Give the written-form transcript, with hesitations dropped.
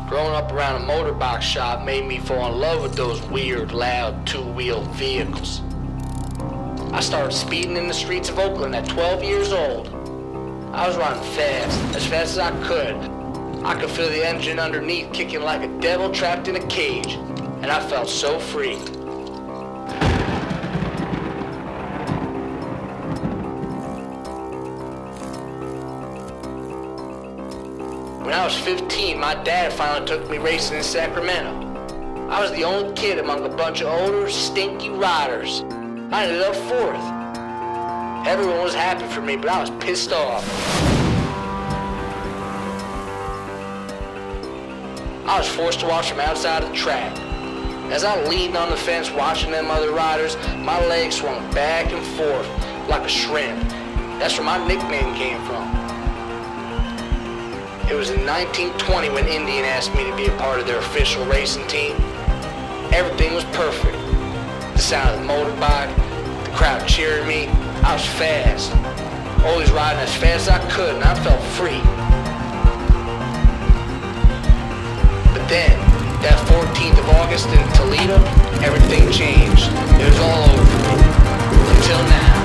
Growing up around a motorbike shop made me fall in love with those weird, loud, two-wheeled vehicles. I started speeding in the streets of Oakland at 12 years old. I was running fast as I could. I could feel the engine underneath kicking like a devil trapped in a cage, and I felt so free. When I was 15, my dad finally took me racing in Sacramento. I was the only kid among a bunch of older, stinky riders. I ended up fourth. Everyone was happy for me, but I was pissed off. I was forced to watch from outside the track. As I leaned on the fence watching them other riders, my legs swung back and forth like a shrimp. That's where my nickname came from. It was in 1920 when Indian asked me to be a part of their official racing team. Everything was perfect. The sound of the motorbike, the crowd cheering me. I was fast. Always riding as fast as I could, and I felt free. But then, that 14th of August in Toledo, everything changed. It was all over for me. Until now.